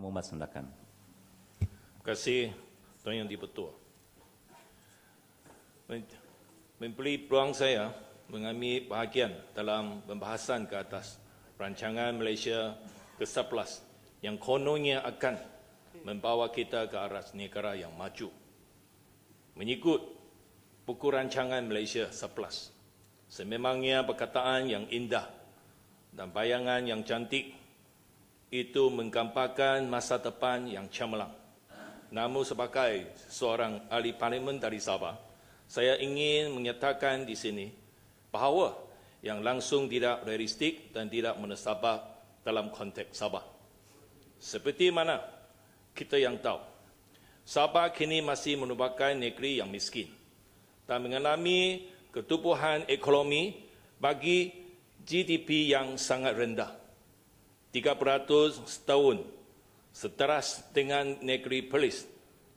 Yang memasangkan. Terima kasih Tuan Yang Di-Pertua. Memberi peluang saya mengambil bahagian dalam pembahasan ke atas rancangan Malaysia ke-11 yang kononnya akan membawa kita ke arah negara yang maju. Mengikut buku rancangan Malaysia 11, sememangnya perkataan yang indah dan bayangan yang cantik itu menggambarkan masa depan yang cemerlang. Namun sebagai seorang ahli parlimen dari Sabah, saya ingin menyatakan di sini bahawa yang langsung tidak realistik dan tidak menasabah dalam konteks Sabah. Seperti mana kita yang tahu, Sabah kini masih merupakan negeri yang miskin dan mengalami ketumbuhan ekonomi bagi GDP yang sangat rendah, 3% setahun, seteras dengan negeri Perlis,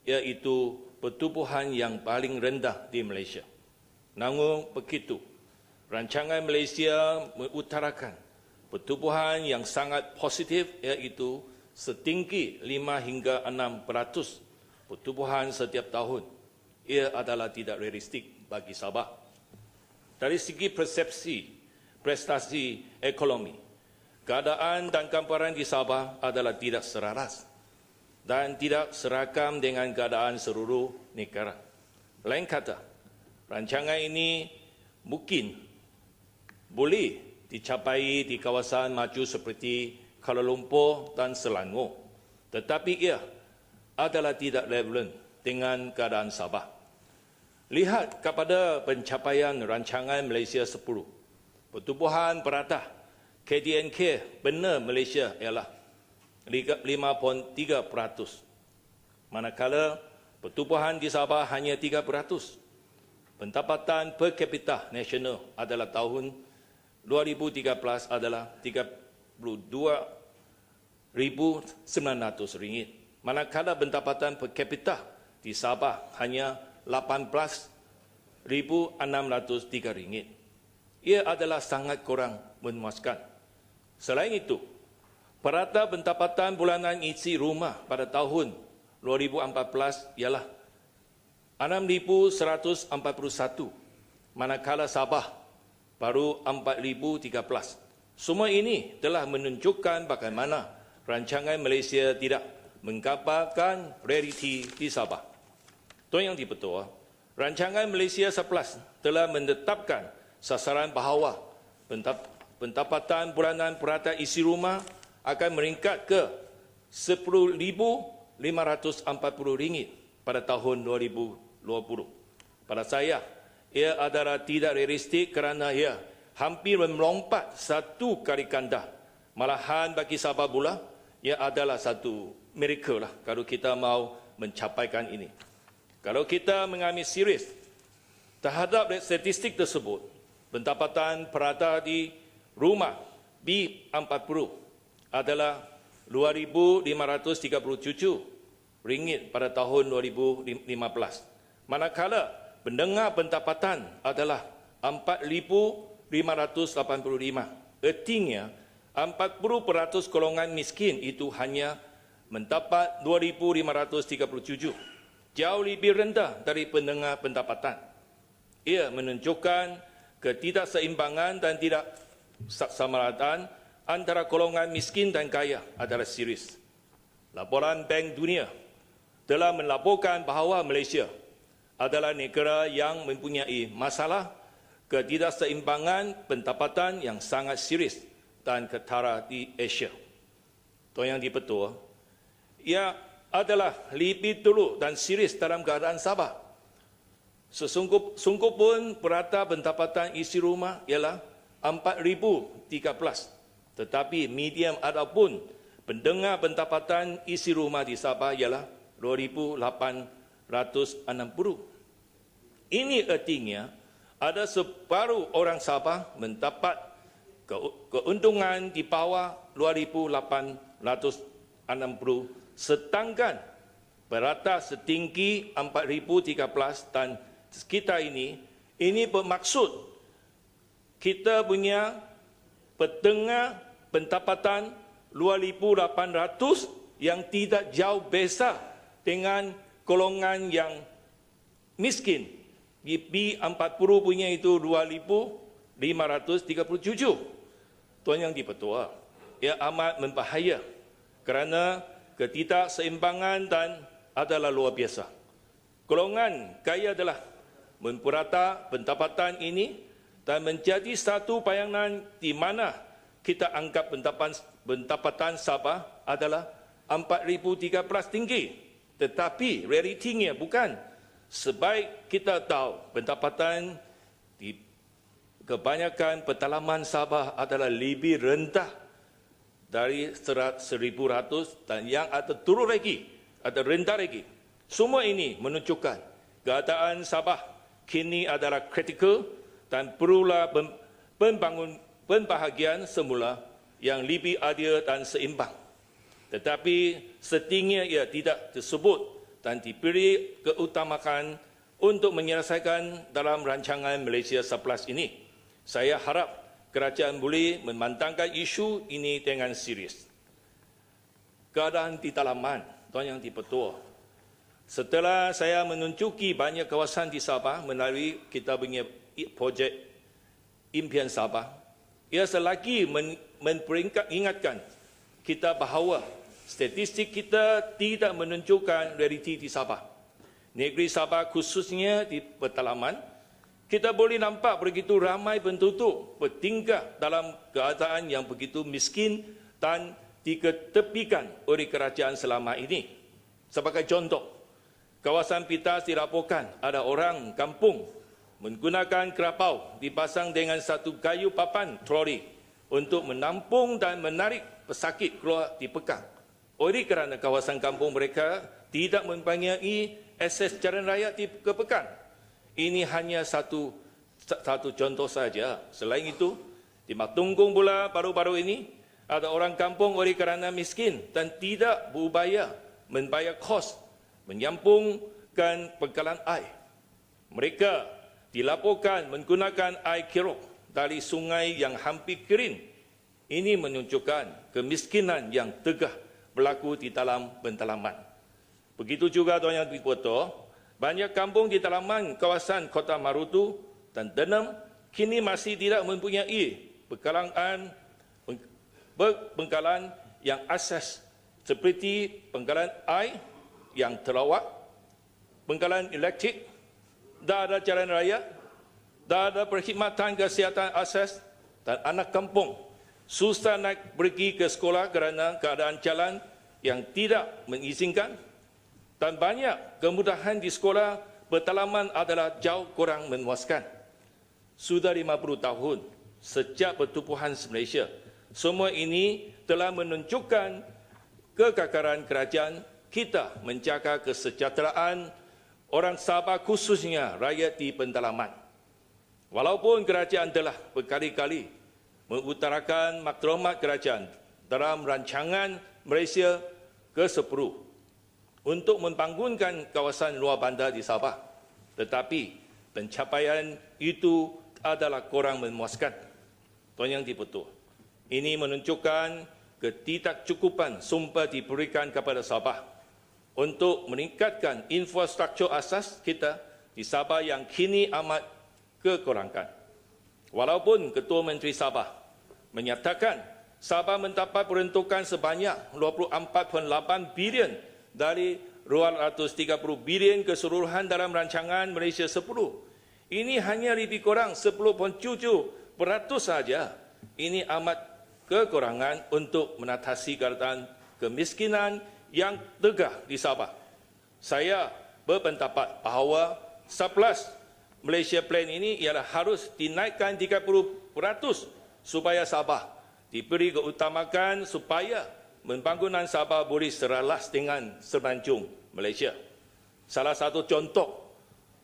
iaitu pertumbuhan yang paling rendah di Malaysia. Namun begitu, rancangan Malaysia mengutarakan pertumbuhan yang sangat positif, iaitu setinggi 5 hingga 6% pertumbuhan setiap tahun. Ia adalah tidak realistik bagi Sabah. Dari segi persepsi prestasi ekonomi, keadaan dan gambaran di Sabah adalah tidak selaras dan tidak serakam dengan keadaan seluruh negara. Lain kata, rancangan ini mungkin boleh dicapai di kawasan maju seperti Kuala Lumpur dan Selangor, tetapi ia adalah tidak relevan dengan keadaan Sabah. Lihat kepada pencapaian rancangan Malaysia 10. Pertumbuhan perata KDNK benar Malaysia ialah 5.3%. Manakala pertumbuhan di Sabah hanya 3%. Pendapatan per kapita nasional adalah tahun 2013 adalah RM32,900. Manakala pendapatan per kapita di Sabah hanya RM18,603. Ia adalah sangat kurang memuaskan. Selain itu, perata pendapatan bulanan isi rumah pada tahun 2014 ialah RM6,141, manakala Sabah baru RM4,013. Semua ini telah menunjukkan bagaimana rancangan Malaysia tidak menggambarkan realiti di Sabah. Tuan Yang Di-Pertua, rancangan Malaysia 11 telah menetapkan sasaran bahawa pendapatan bulanan perata isi rumah akan meningkat ke RM10,540 pada tahun 2020. Pada saya, ia adalah tidak realistik kerana ia hampir melompat satu kali ganda. Malahan bagi Sabah pula, ia adalah satu miracle lah kalau kita mahu mencapaikan ini. Kalau kita mengambil serius terhadap statistik tersebut, pendapatan perata di rumah B40 adalah RM2,537 pada tahun 2015. Manakala pendengar pendapatan adalah RM4,585. Artinya, 40% golongan miskin itu hanya mendapat RM2,537. Jauh lebih rendah dari pendengar pendapatan. Ia menunjukkan ketidakseimbangan dan tidak samaratan antara golongan miskin dan kaya adalah serius. Laporan Bank Dunia telah melaporkan bahawa Malaysia adalah negara yang mempunyai masalah ketidakseimbangan pendapatan yang sangat serius dan ketara di Asia. Tuan Yang Di-Pertua, ia adalah lebih dulu dan serius dalam keadaan Sabah. Sesungguh pun perata pendapatan isi rumah ialah RM4,013. Tetapi median ataupun pendengar pendapatan isi rumah di Sabah ialah RM2,860. Ini artinya ada separuh orang Sabah mendapat keuntungan di bawah RM2,860, sedangkan perata setinggi RM4,013 dan sekitar ini bermaksud kita punya pendengar pendapatan RM2,800 yang tidak jauh besar dengan golongan yang miskin. B40 punya itu 2,537. Tuan Yang di-Pertua, ia amat membahaya kerana ketidakseimbangan dan adalah luar biasa. Golongan kaya adalah mempurata pendapatan ini dan menjadi satu bayangan di mana kita anggap pendapatan Sabah adalah 4,013 tinggi. Tetapi realitinya bukan. Sebaik kita tahu pendapatan di kebanyakan pedalaman Sabah adalah lebih rendah dari 1,100 dan yang ada turun lagi, ada rendah lagi. Semua ini menunjukkan keadaan Sabah kini adalah kritikal dan perlulah pembahagian semula yang lebih adil dan seimbang. Tetapi setingginya ia tidak tersebut dan diberi keutamaan untuk menyelesaikan dalam rancangan Malaysia 11 ini. Saya harap kerajaan boleh memandangkan isu ini dengan serius. Keadaan di dalaman, Tuan Yang di-Pertua. Setelah saya menunjuki banyak kawasan di Sabah melalui kita punya projek Impian Sabah, ia selagi memperingatkan kita bahawa statistik kita tidak menunjukkan realiti di Sabah. Negeri Sabah khususnya di pedalaman, kita boleh nampak begitu ramai penduduk bertingkah dalam keadaan yang begitu miskin dan diketepikan oleh kerajaan selama ini. Sebagai contoh, kawasan Pitas dilaporkan ada orang kampung menggunakan kerapau dipasang dengan satu kayu papan troli untuk menampung dan menarik pesakit keluar di Pekang. Oleh kerana kawasan kampung mereka tidak mempunyai akses jalan raya ke Pekang. Ini hanya satu contoh saja. Selain itu, di Matunggung pula baru-baru ini, ada orang kampung oleh kerana miskin dan tidak berupaya membayar kos menyampungkan penggalan air. Mereka dilaporkan menggunakan air kerok dari sungai yang hampir kering. Ini menunjukkan kemiskinan yang tegah berlaku di dalam pendalaman. Begitu juga Tuan Yang di-Pertua, banyak kampung di dalaman kawasan Kota Marutu dan Denham kini masih tidak mempunyai penggalan yang asas seperti penggalan air yang terawat, penggalan elektrik, tak ada jalan raya, tak ada perkhidmatan kesihatan asas dan anak kampung susah naik pergi ke sekolah kerana keadaan jalan yang tidak mengizinkan dan banyak kemudahan di sekolah pedalaman adalah jauh kurang memuaskan. Sudah 50 tahun sejak pertubuhan Malaysia, semua ini telah menunjukkan kekakaran kerajaan kita menjaga kesejahteraan orang Sabah khususnya rakyat di pendalaman. Walaupun kerajaan telah berkali-kali mengutarakan maklumat kerajaan dalam rancangan Malaysia ke-10 untuk membangunkan kawasan luar bandar di Sabah. Tetapi pencapaian itu adalah kurang memuaskan. Tuan Yang di-Pertua, ini menunjukkan ketidakcukupan sumber diberikan kepada Sabah untuk meningkatkan infrastruktur asas kita di Sabah yang kini amat kekurangan. Walaupun Ketua Menteri Sabah menyatakan Sabah mendapat peruntukan sebanyak 24.8 bilion dari 230 bilion keseluruhan dalam rancangan Malaysia 10. Ini hanya lebih kurang 10.7% saja. Ini amat kekurangan untuk mengatasi keadaan kemiskinan yang tegah di Sabah. Saya berpendapat bahawa 11 Malaysia Plan ini ialah harus dinaikkan 30% supaya Sabah diberi keutamaan supaya pembangunan Sabah boleh seralas dengan semenanjung Malaysia. Salah satu contoh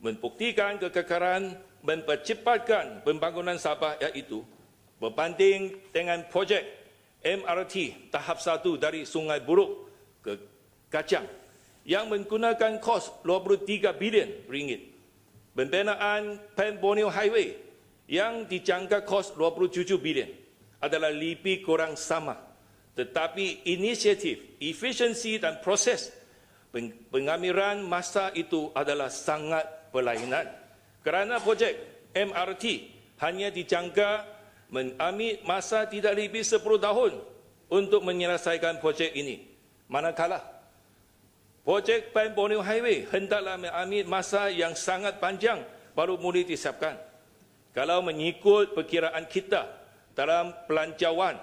membuktikan kekekaran mempercepatkan pembangunan Sabah iaitu berbanding dengan projek MRT tahap 1 dari Sungai Buruk ke Kacang yang menggunakan kos 23 bilion ringgit. Pembinaan Pan Borneo Highway yang dijangka kos 27 bilion adalah lebih kurang sama Tetapi inisiatif, efisiensi dan proses pengamiran masa itu adalah sangat berlainan. Kerana projek MRT hanya dijangka mengambil masa tidak lebih 10 tahun untuk menyelesaikan projek ini. Manakala projek Pan Borneo Highway hendaklah mengambil masa yang sangat panjang baru mula disiapkan. Kalau mengikut perkiraan kita dalam pelancawan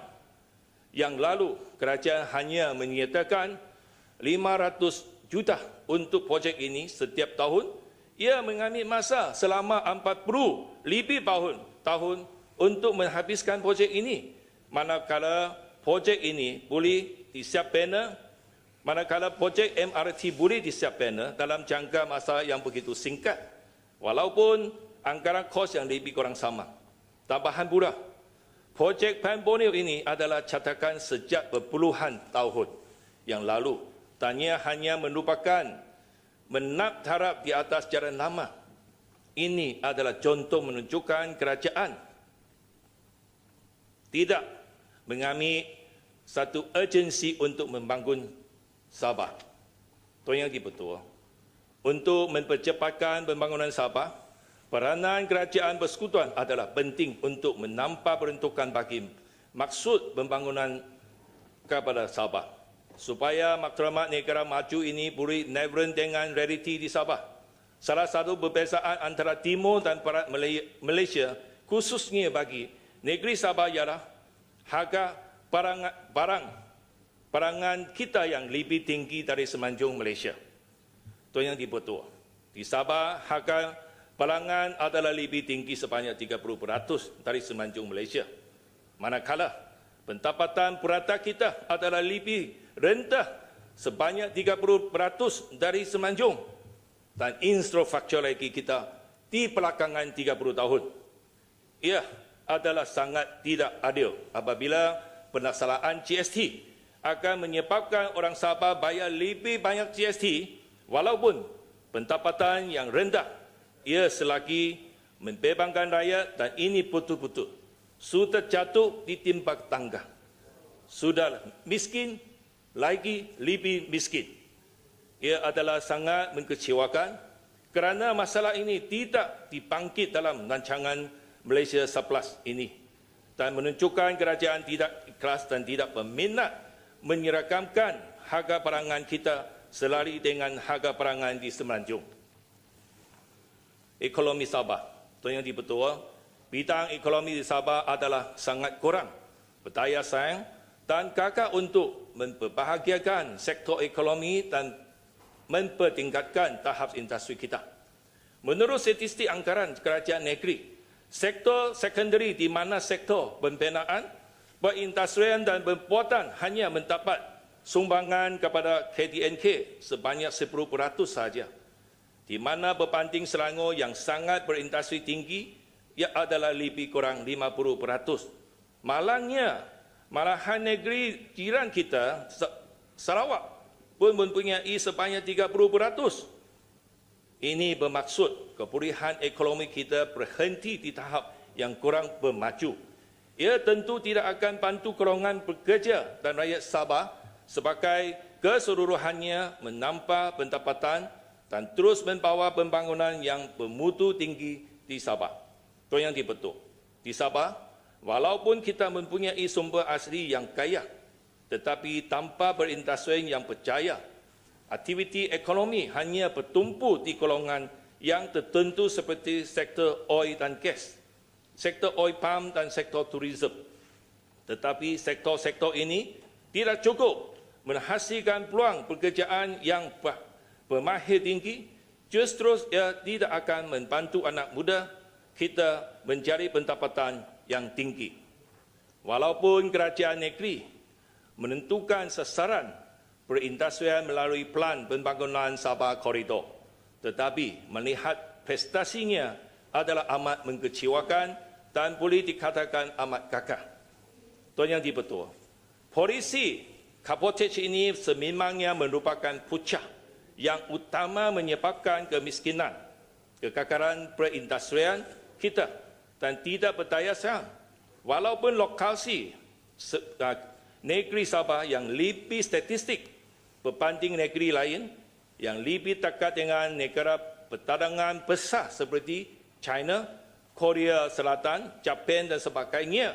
yang lalu, kerajaan hanya menyertakan 500 juta untuk projek ini setiap tahun. Ia mengambil masa selama 40 lebih tahun untuk menghabiskan projek ini. Manakala projek ini boleh disiap panel, manakala projek MRT boleh disiap panel dalam jangka masa yang begitu singkat, walaupun anggaran kos yang lebih kurang sama. Tambahan pula, projek Pan Borneo ini adalah catakan sejak berpuluhan tahun yang lalu. Tanya hanya merupakan menap taraf di atas jalan lama. Ini adalah contoh menunjukkan kerajaan tidak mengambil satu urgensi untuk membangun Sabah. Itu yang betul. Untuk mempercepatkan pembangunan Sabah, peranan kerajaan persekutuan adalah penting untuk menampak peruntukan bagi maksud pembangunan kepada Sabah, supaya matlamat negara maju ini boleh neighboring dengan realiti di Sabah. Salah satu perbezaan antara Timur dan Barat Malaysia, khususnya bagi negeri Sabah, ialah harga barangan kita yang lebih tinggi dari semenanjung Malaysia. Itu yang dibetul. Di Sabah, harga barangan adalah lebih tinggi sebanyak 30% dari semenanjung Malaysia. Manakala pendapatan purata kita adalah lebih rendah sebanyak 30% dari semenanjung, dan infrastruktur lagi kita di belakangan 30 tahun. Ia adalah sangat tidak adil apabila pelaksanaan GST akan menyebabkan orang Sabah bayar lebih banyak GST walaupun pendapatan yang rendah. Ia selagi membebangkan rakyat, dan ini betul-betul sudah jatuh di timbang tangga. Sudah miskin lagi lebih miskin. Ia adalah sangat mengecewakan kerana masalah ini tidak dibangkit dalam rancangan Malaysia Surplus ini, dan menunjukkan kerajaan tidak ikhlas dan tidak berminat menyeragamkan harga barangan kita selari dengan harga barangan di semenanjung. Ekonomi Sabah, itu yang betul. Bidang ekonomi di Sabah adalah sangat kurang berdaya saing dan gagal untuk memperbahagiakan sektor ekonomi dan mempertingkatkan tahap industri kita. Menurut statistik anggaran kerajaan negeri, sektor sekundari di mana sektor pembinaan, perindustrian dan pembuatan hanya mendapat sumbangan kepada KDNK sebanyak 10% sahaja. Di mana berbanding Selangor yang sangat berindustri tinggi, ia adalah lebih kurang 50%. Malangnya, malahan negeri jiran kita, Sarawak, pun mempunyai sebanyak 30%. Ini bermaksud kepulihan ekonomi kita berhenti di tahap yang kurang bermaju. Ia tentu tidak akan bantu golongan pekerja dan rakyat Sabah sebagai keseluruhannya menambah pendapatan dan terus membawa pembangunan yang bermutu tinggi di Sabah. Itu yang betul. Di Sabah, walaupun kita mempunyai sumber asli yang kaya, tetapi tanpa berindustri yang berjaya, aktiviti ekonomi hanya bertumpu di golongan yang tertentu seperti sektor oil dan gas, sektor oil palm dan sektor tourism. Tetapi sektor-sektor ini tidak cukup menghasilkan peluang pekerjaan yang bermahir tinggi, justru ia tidak akan membantu anak muda kita mencari pendapatan yang tinggi. Walaupun kerajaan negeri menentukan sasaran perindustrian melalui Pelan Pembangunan Sabah Koridor, tetapi melihat prestasinya adalah amat mengecewakan dan boleh dikatakan amat gagah. Itu yang betul. Polisi Kapotage ini sememangnya merupakan puncak yang utama menyebabkan kemiskinan, kegagalan perindustrian kita dan tidak berdaya saing. Walaupun lokasi negeri Sabah yang lebih statistik berbanding negeri lain, yang lebih dekat dengan negara perdagangan besar seperti China, Korea Selatan, Jepun dan sebagainya.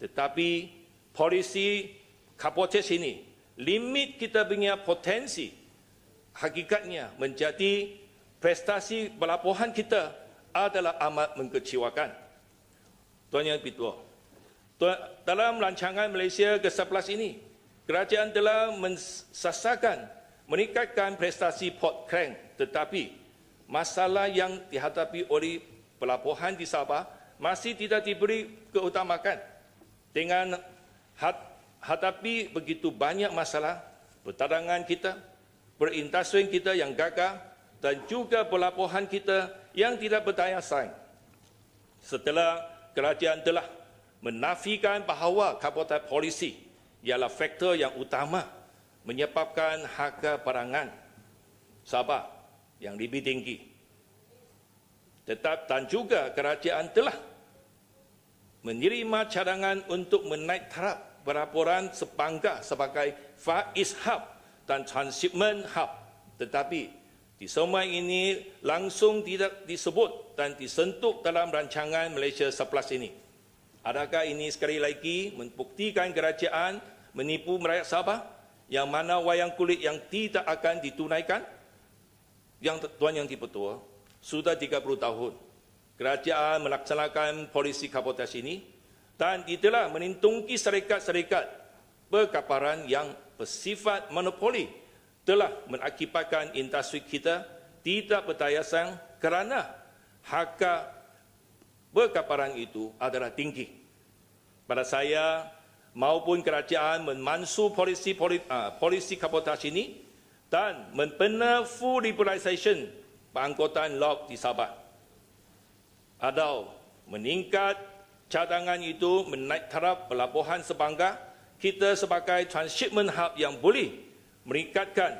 Tetapi polisi kapotes ini, limit kita punya potensi, hakikatnya menjadi prestasi pelabuhan kita adalah amat mengecewakan. Tuan Yang Dipertua, dalam rancangan Malaysia ke-11 ini, kerajaan telah mensasarkan meningkatkan prestasi Port Klang, tetapi masalah yang dihadapi oleh pelabuhan di Sabah masih tidak diberi keutamaan. Dengan hadapi begitu banyak masalah, perdagangan kita, perindustrian kita yang gagal dan juga pelabuhan kita yang tidak berdaya saing. Setelah kerajaan telah menafikan bahawa kapotas polisi ialah faktor yang utama menyebabkan harga barangan Sabah yang lebih tinggi. Dan juga kerajaan telah menerima cadangan untuk menaik taraf pelaburan Sepangga sebagai Far East Hub dan Transshipment Hub. Tetapi di semua ini langsung tidak disebut dan disentuh dalam rancangan Malaysia 11 ini. Adakah ini sekali lagi membuktikan kerajaan menipu rakyat Sabah yang mana wayang kulit yang tidak akan ditunaikan? Yang Tuan Yang Dipertua, sudah 30 tahun kerajaan melaksanakan polisi kapotas ini dan telah melindungi syarikat-syarikat perkapalan yang bersifat monopoli, telah mengakibatkan industri kita tidak berdaya saing kerana harga perkapalan itu adalah tinggi. Pada saya maupun kerajaan memansu polisi kapotas ini dan membina full liberalisation pengangkutan laut di Sabah. Atau meningkat cadangan itu menaik taraf pelabuhan Sepangga, kita sebagai transshipment hub yang boleh meningkatkan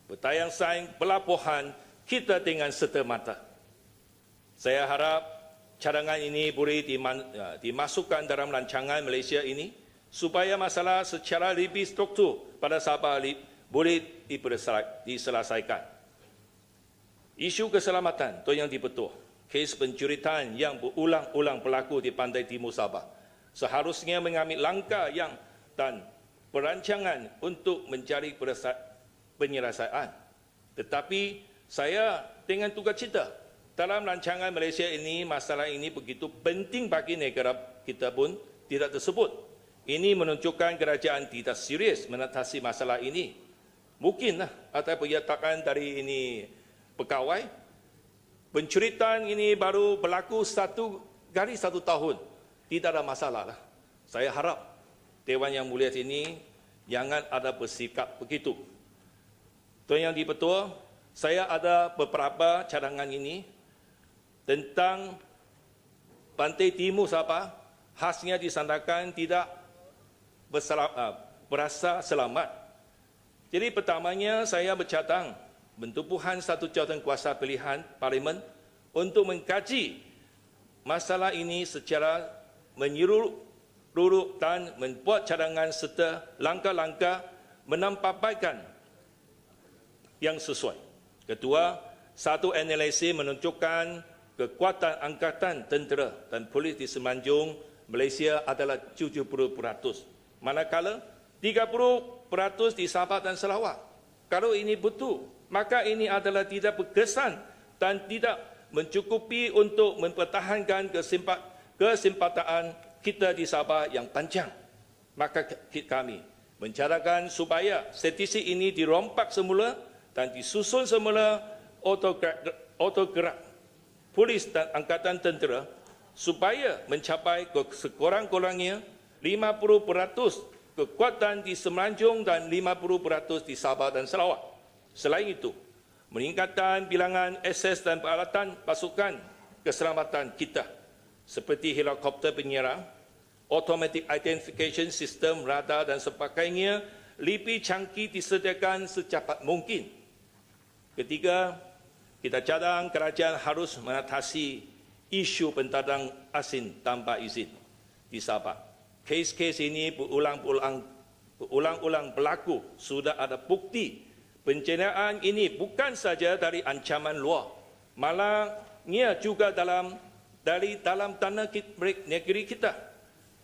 berdaya saing pelabuhan kita dengan serta-merta. Saya harap cadangan ini boleh dimasukkan dalam rancangan Malaysia ini supaya masalah secara lebih struktur pada Sabah boleh diselesaikan. Isu keselamatan, Tuan Yang Dipertua, kes pencuritan yang berulang-ulang berlaku di pantai timur Sabah seharusnya mengambil langkah dan perancangan untuk mencari penyelesaian. Tetapi saya dengan tugas cita dalam rancangan Malaysia ini, masalah ini begitu penting bagi negara kita pun tidak tersebut. Ini menunjukkan kerajaan tidak serius mengatasi masalah ini. Mungkinlah atas pernyataan dari ini pegawai, pencuritan ini baru berlaku 1 tahun. Tidak ada masalah lah. Saya harap Dewan Yang Mulia ini jangan ada bersikap begitu. Tuan Yang Dipertua, saya ada beberapa cadangan ini tentang pantai timur Sabah khasnya disandarkan tidak berasa selamat. Jadi pertamanya saya bercadang bentubuhan satu jawatan kuasa pilihan Parlimen untuk mengkaji masalah ini secara menyeluruh dan membuat cadangan serta langkah-langkah menampakkan yang sesuai. Kedua, satu analisis menunjukkan kekuatan angkatan tentera dan polis di Semenanjung Malaysia adalah 70%. Manakala 30% di Sabah dan Sarawak. Kalau ini betul, maka ini adalah tidak berkesan dan tidak mencukupi untuk mempertahankan kesempatan kita di Sabah yang panjang. Maka kami mencarakan supaya statistik ini dirompak semula dan disusun semula autogerak polis dan angkatan tentera supaya mencapai sekurang-kurangnya 50% kekuatan di Semenanjung dan 50% di Sabah dan Sarawak. Selain itu, meningkatkan bilangan akses dan peralatan pasukan keselamatan kita seperti helikopter penyerang, automatic identification system, radar dan sebagainya lebih canggih disediakan secepat mungkin. Ketiga, kita cadang kerajaan harus mengatasi isu pentadang asing tanpa izin di Sabah. Kes-kes ini berulang-ulang berlaku. Sudah ada bukti pencenaan ini bukan saja dari ancaman luar, malahnya juga dari dalam tanah negeri kita.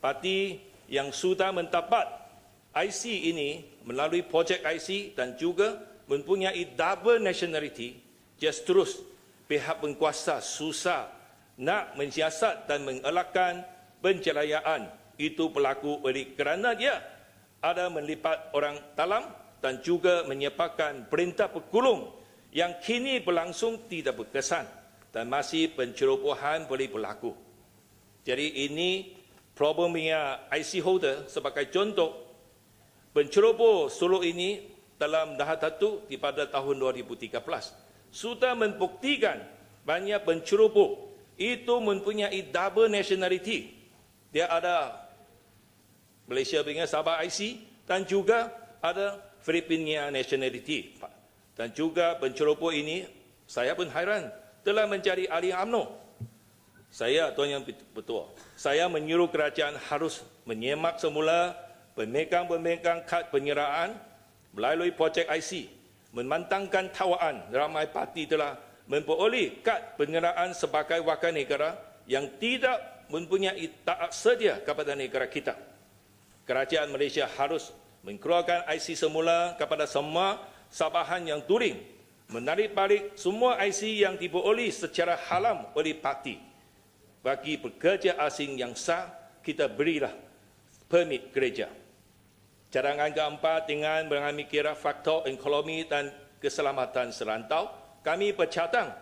Parti yang sudah mendapat IC ini melalui projek IC dan juga mempunyai double nationality, terus pihak penguasa susah nak mensiasat dan mengelakkan penjerayaan itu berlaku oleh kerana dia ada melipat orang dalam dan juga menyepakkan perintah pekulung yang kini berlangsung tidak berkesan dan masih pencerobohan boleh berlaku. Jadi ini problemnya IC holder. Sebagai contoh, penceroboh Solo ini dalam Dahar Datu di pada tahun 2013 sudah membuktikan banyak penceroboh itu mempunyai double nationality. Dia ada Malaysia punya Sabah IC dan juga ada Filipina nationality. Dan juga penceroboh ini, saya pun hairan, telah mencari ahli UMNO. Saya, Tuan Yang Bertuah, saya menyuruh kerajaan harus menyemak semula pemegang-pemegang kad penyeraan melalui projek IC, memantangkan tawaan ramai parti telah memperoleh kad penyeraan sebagai wakil negara yang tidak mempunyai taat sedia kepada negara kita. Kerajaan Malaysia harus mengeluarkan IC semula kepada semua sabahan yang touring, menarik balik semua IC yang diperoleh secara haram oleh parti. Bagi pekerja asing yang sah, kita berilah permit gereja. Cadangan keempat, dengan mengambil kira faktor ekonomi dan keselamatan serantau, kami bercadang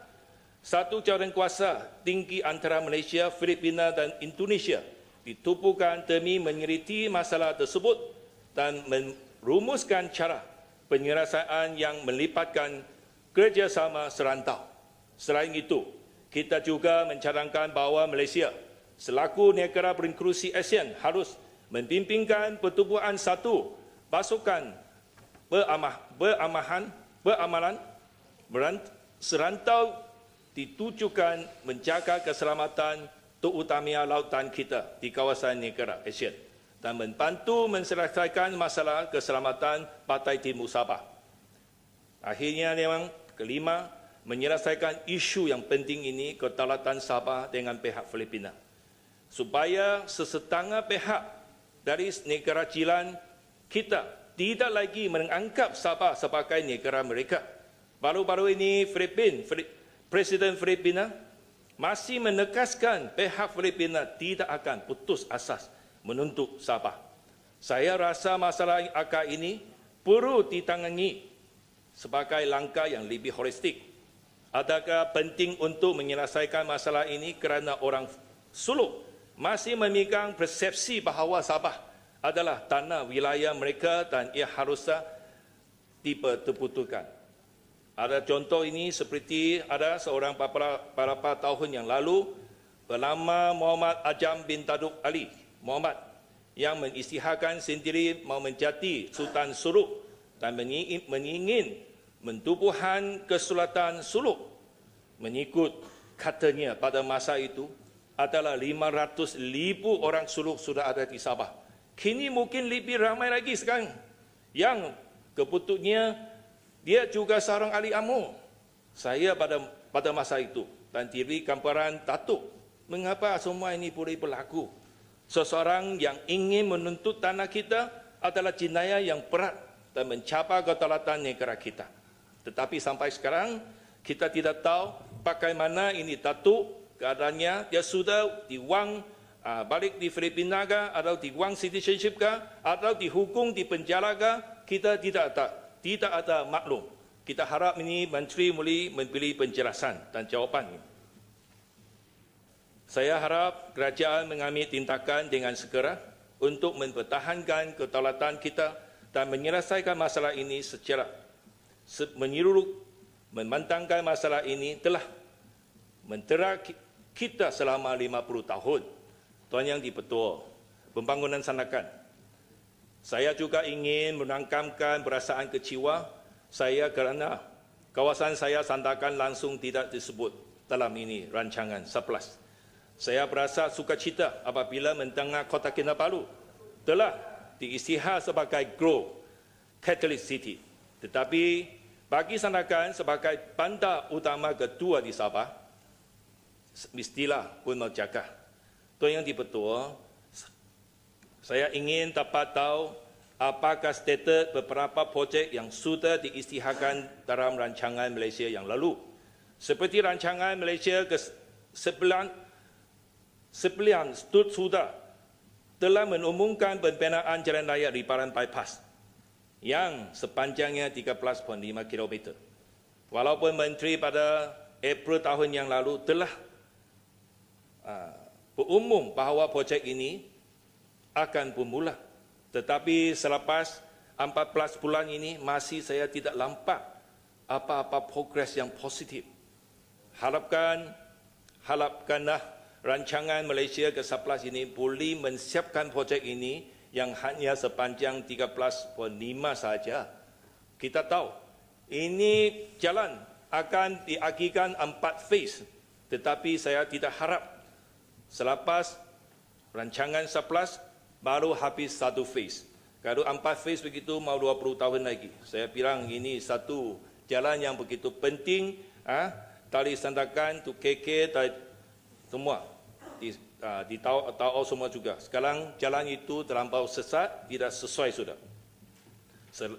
satu jawatankuasa tinggi antara Malaysia, Filipina dan Indonesia ditubuhkan demi meneliti masalah tersebut dan merumuskan cara penyelesaian yang melibatkan kerjasama serantau. Selain itu, kita juga mencadangkan bahawa Malaysia selaku negara berinklusi ASEAN harus membimbingkan pertubuhan satu pasukan beramalan serantau ditujukan menjaga keselamatan terutamanya lautan kita di kawasan negara ASEAN dan membantu menyelesaikan masalah keselamatan Pantai Timur Sabah. Akhirnya memang kelima, menyelesaikan isu yang penting ini kedaulatan Sabah dengan pihak Filipina supaya sesetengah pihak dari negara jiran kita tidak lagi menganggap Sabah sebagai negara mereka. Baru-baru ini Presiden Filipina masih menegaskan pihak Filipina tidak akan putus asas menuntut Sabah. Saya rasa masalah akar ini perlu ditangani sebagai langkah yang lebih holistik. Adakah penting untuk menyelesaikan masalah ini kerana orang Sulu masih memegang persepsi bahawa Sabah adalah tanah wilayah mereka dan ia haruslah dipertebutkan. Ada contoh ini seperti ada seorang beberapa tahun yang lalu bernama Muhammad Ajam bin Taduk Ali Muhammad yang mengisytiharkan sendiri mau menjadi Sultan Suluk dan mengingin mentubuhkan Kesultanan Suluk. Mengikut katanya pada masa itu adalah 500,000 orang Suluk sudah ada di Sabah. Kini mungkin lebih ramai lagi sekarang yang kebetulannya dia juga seorang ahli UMNO. Saya pada masa itu dan diri gambaran Datuk. Mengapa semua ini boleh berlaku? Seseorang yang ingin menuntut tanah kita adalah jenayah yang berat dan mencapai kedaulatan negara kita. Tetapi sampai sekarang kita tidak tahu bagaimana ini Datuk keadaannya. Dia sudah diwang balik di Filipina kah, atau diwang citizenship kah, atau dihukum di penjara kah? Kita tidak ada maklum. Kita harap ini Menteri boleh memberi penjelasan dan jawapan. Saya harap kerajaan mengambil tindakan dengan segera untuk mempertahankan kedaulatan kita dan menyelesaikan masalah ini secara menyeluruh. Memandangkan masalah ini telah mentera kita selama 50 tahun. Tuan Yang Di-Pertua, pembangunan Sandakan. Saya juga ingin menangkamkan perasaan kecewa saya kerana kawasan saya Sandakan langsung tidak disebut dalam ini rancangan 11. Saya berasa sukacita apabila mendengar Kota Kinabalu telah diisytihar sebagai Growth Catalyst City. Tetapi bagi Sandakan sebagai bandar utama kedua di Sabah, mestilah pun bercakap. Tuan Yang di-Pertua, saya ingin dapat tahu apakah status beberapa projek yang sudah diisytiharkan dalam rancangan Malaysia yang lalu. Seperti rancangan Malaysia ke-9 sudah telah mengumumkan pembinaan jalan raya Riparan Bypass yang sepanjangnya 13.5 km. Walaupun Menteri pada April tahun yang lalu telah berumum bahawa projek ini akan bermula, tetapi selepas 14 bulan ini masih saya tidak nampak apa-apa progres yang positif. Harapkanlah rancangan Malaysia ke-11 ini boleh menyiapkan projek ini yang hanya sepanjang 13.5 saja. Kita tahu ini jalan akan diakikan 4 phase, tetapi saya tidak harap selepas rancangan 11 baru habis 1 phase. Kalau 4 phase begitu mau 20 tahun lagi. Saya bilang ini satu jalan yang begitu penting, tali Sandakan, tu KK, semua tahu semua juga. Sekarang jalan itu terlampau sesat, tidak sesuai sudah.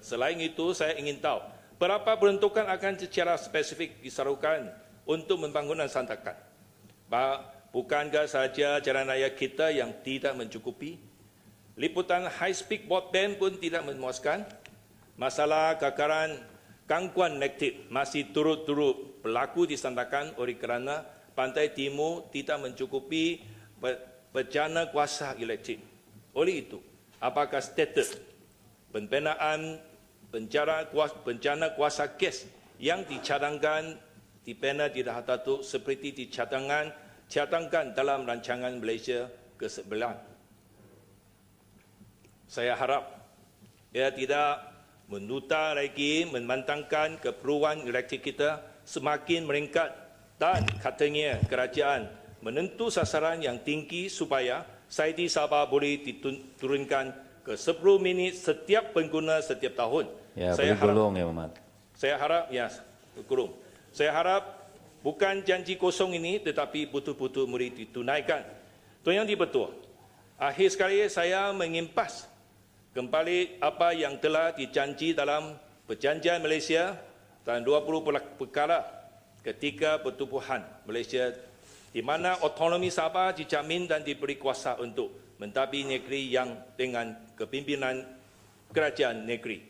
Selain itu, saya ingin tahu berapa peruntukan akan secara spesifik disarukan untuk pembangunan Sandakan. Bukankah saja jalan raya kita yang tidak mencukupi? Liputan high-speed broadband pun tidak memuaskan. Masalah kekerasan gangguan elektrik masih turut-turut berlaku di Sandakan oleh kerana Pantai Timur tidak mencukupi bejana kuasa elektrik. Oleh itu, apakah status pembinaan bencana kuasa gas yang dicadangkan di panel di Datuk seperti dicadangkan dalam rancangan Malaysia ke-9? Saya harap ia tidak menduta lagi membantangkan keperluan elektrik kita semakin meningkat dan katanya kerajaan menentu sasaran yang tinggi supaya subsidi Sabah boleh diturunkan ke 10 minit setiap pengguna setiap tahun. Ya, saya harap, ya, Muhammad. Saya harap bukan janji kosong ini tetapi betul-betul boleh ditunaikan. Tuan Yang di-Pertua, akhir sekali saya mengimpas kembali apa yang telah dijanji dalam Perjanjian Malaysia tahun 20 perkara ketika pertubuhan Malaysia, di mana otonomi Sabah dijamin dan diberi kuasa untuk mentadbir negeri yang dengan kepimpinan kerajaan negeri.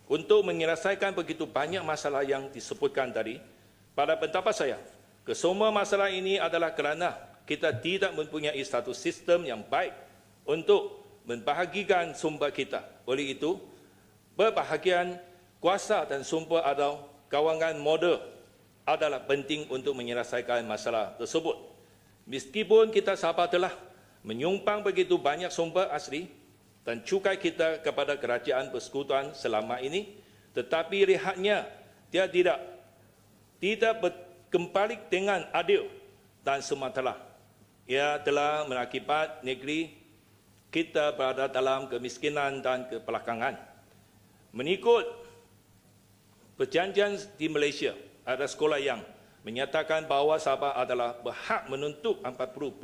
Untuk menyelesaikan begitu banyak masalah yang disebutkan tadi, pada pendapat saya, kesemua masalah ini adalah kerana kita tidak mempunyai satu sistem yang baik untuk membahagikan sumber kita. Oleh itu, berbahagian kuasa dan sumber atau kawangan modal adalah penting untuk menyelesaikan masalah tersebut. Meskipun kita Sabah telah menyumbang begitu banyak sumber asli dan cukai kita kepada kerajaan persekutuan selama ini, tetapi lihatnya dia tidak kembali dengan adil dan semata. Ia telah mengakibat negeri kita berada dalam kemiskinan dan kebelakangan. Mengikut perjanjian di Malaysia, ada sekolah yang menyatakan bahawa Sabah adalah berhak menuntut 40%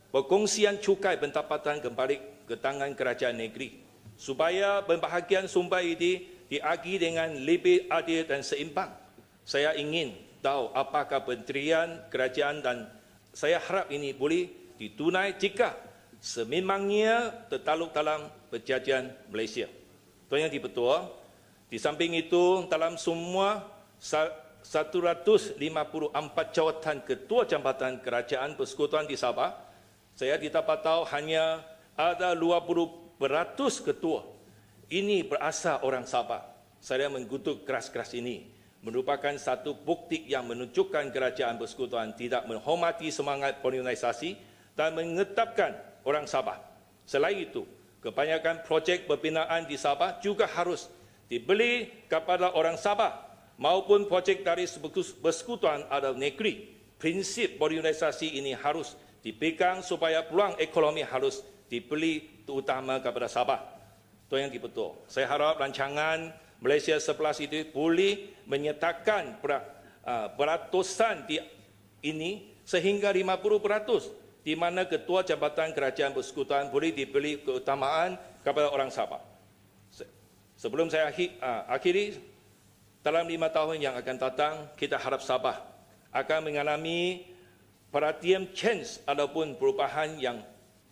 perkongsian cukai pendapatan kembali ke tangan kerajaan negeri, supaya pembahagian sumber ini diagi dengan lebih adil dan seimbang. Saya ingin tahu apakah Kementerian Kerajaan dan saya harap ini boleh ditunai jika sememangnya tertakluk dalam Perjanjian Malaysia. Tuan Yang di-Pertua, di samping itu dalam semua 154 jawatan ketua jambatan kerajaan persekutuan di Sabah, saya didapat tahu hanya ada 20% ketua. Ini berasal orang Sabah. Saya mengutuk keras-keras ini. Merupakan satu bukti yang menunjukkan kerajaan persekutuan tidak menghormati semangat kolonialisasi dan mengetapkan orang Sabah. Selain itu, kebanyakan projek pembinaan di Sabah juga harus dibeli kepada orang Sabah maupun projek dari persekutuan atau negeri. Prinsip kolonialisasi ini harus dipegang supaya peluang ekonomi harus diberi terutama kepada Sabah. Itu yang betul. Saya harap rancangan Malaysia 11 itu boleh menyertakan peratusan ini sehingga 50%, di mana Ketua Jabatan Kerajaan Persekutuan boleh diberi keutamaan kepada orang Sabah. Sebelum saya akhiri, dalam 5 tahun yang akan datang, kita harap Sabah akan mengalami perhatian change ataupun perubahan yang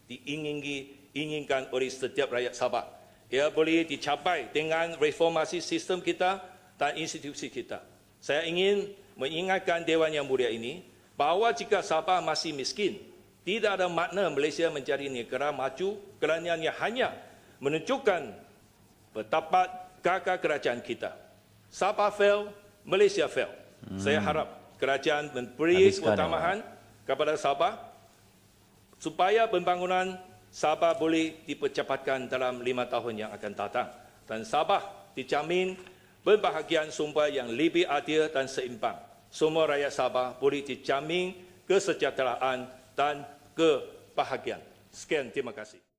diinginkan oleh setiap rakyat Sabah. Ia boleh dicapai dengan reformasi sistem kita dan institusi kita. Saya ingin mengingatkan Dewan Yang Mulia ini bahawa jika Sabah masih miskin, tidak ada makna Malaysia menjadi negara maju kerana hanya menunjukkan betapa gagah kerajaan kita. Sabah fail, Malaysia fail. Saya harap kerajaan memberi keutamaan kepada Sabah supaya pembangunan Sabah boleh dipercepatkan dalam 5 tahun yang akan datang. Dan Sabah dijamin berbahagian sumber yang lebih adil dan seimbang. Semua rakyat Sabah boleh dijamin kesejahteraan dan kebahagiaan. Sekian, terima kasih.